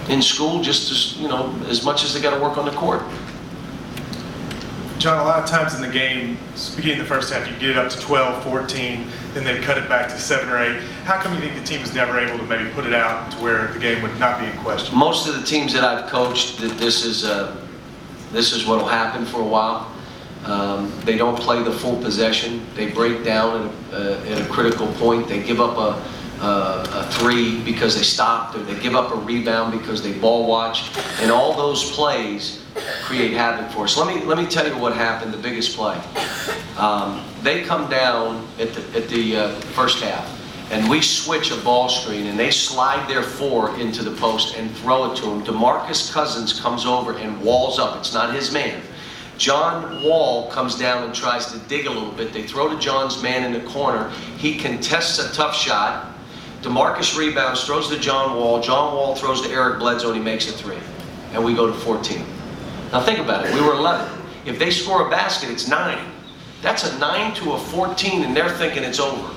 in school just as, as much as they got to work on the court. John, a lot of times in the game, beginning of the first half, you get it up to 12, 14, then they cut it back to 7 or 8. How come you think the team is never able to maybe put it out to where the game would not be in question? Most of the teams that I've coached, this is what will happen for a while. They don't play the full possession. They break down at a critical point. They give up a three because they stopped, or they give up a rebound because they ball watch, and all those plays create havoc for us. Let me tell you what happened. The biggest play. They come down at the first half, and we switch a ball screen, and they slide their 4 into the post and throw it to him. DeMarcus Cousins comes over and walls up. It's not his man. John Wall comes down and tries to dig a little bit. They throw to John's man in the corner. He contests a tough shot. DeMarcus rebounds, throws to John Wall. John Wall throws to Eric Bledsoe, and he makes a 3. And we go to 14. Now think about it. We were 11. If they score a basket, it's 9. That's a 9 to a 14, and they're thinking it's over.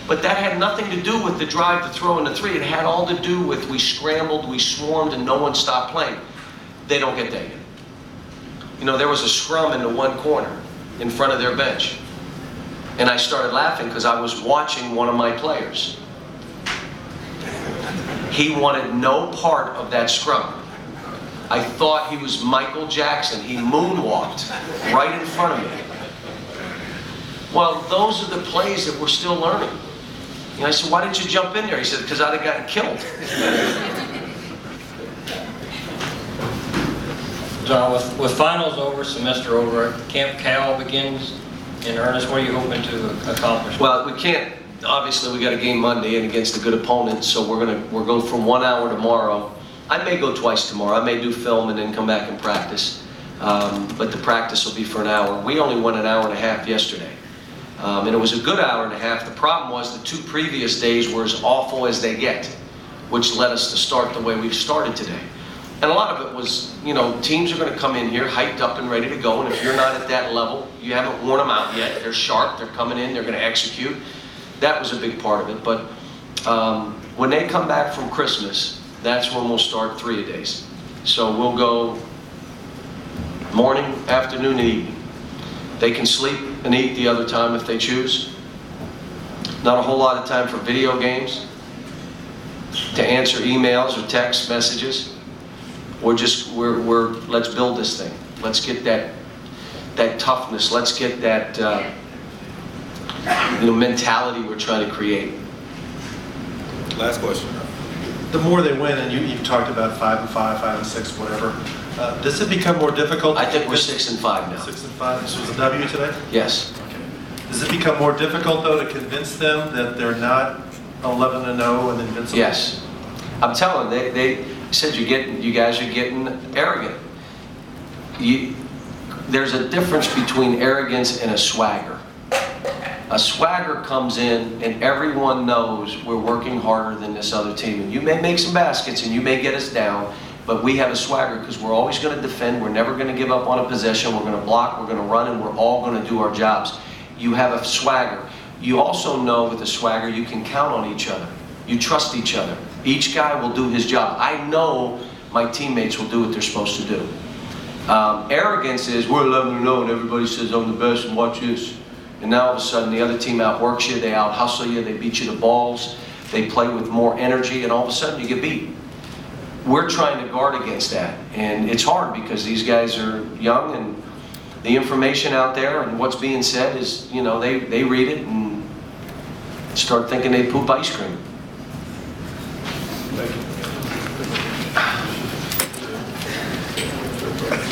But that had nothing to do with the drive to throw in the 3. It had all to do with we scrambled, we swarmed, and no one stopped playing. They don't get that yet. There was a scrum in the one corner in front of their bench. And I started laughing because I was watching one of my players. He wanted no part of that scrum. I thought he was Michael Jackson. He moonwalked right in front of me. Well, those are the plays that we're still learning. I said, why didn't you jump in there? He said, because I'd have gotten killed. John, with finals over, semester over, Camp Cal begins in earnest. What are you hoping to accomplish? Well, we can't. Obviously, we got a game Monday and against a good opponent, so we're going from 1 hour tomorrow. I may go twice tomorrow. I may do film and then come back and practice. But the practice will be for an hour. We only went an hour and a half yesterday. And it was a good hour and a half. The problem was the 2 previous days were as awful as they get, which led us to start the way we've started today. And a lot of it was, teams are going to come in here hyped up and ready to go, and if you're not at that level, you haven't worn them out yet. They're sharp, they're coming in, they're going to execute. That was a big part of it. But when they come back from Christmas, that's when we'll start 3-a-days. So we'll go morning, afternoon, and evening. They can sleep and eat the other time if they choose. Not a whole lot of time for video games, to answer emails or text messages. Let's build this thing. Let's get that toughness. Let's get that mentality we're trying to create. Last question. The more they win, and you've talked about 5 and 5, 5 and 6, whatever. Does it become more difficult? I think we're 6 and 5 now. 6 and 5. This was a W today? Yes. Okay. Does it become more difficult though to convince them that they're not 11 and 0 and invincible? Yes. I'm telling them, they said you guys are getting arrogant. There's a difference between arrogance and a swagger. A swagger comes in and everyone knows we're working harder than this other team. And you may make some baskets and you may get us down, but we have a swagger because we're always going to defend. We're never going to give up on a possession. We're going to block, we're going to run, and we're all going to do our jobs. You have a swagger. You also know with a swagger you can count on each other. You trust each other. Each guy will do his job. I know my teammates will do what they're supposed to do. Arrogance is we're 11 and 0 and everybody says I'm the best and watch this. And now all of a sudden the other team outworks you, they out hustle you, they beat you to balls, they play with more energy, and all of a sudden you get beat. We're trying to guard against that, and it's hard because these guys are young and the information out there and what's being said is, they read it and start thinking they poop ice cream. Thank you.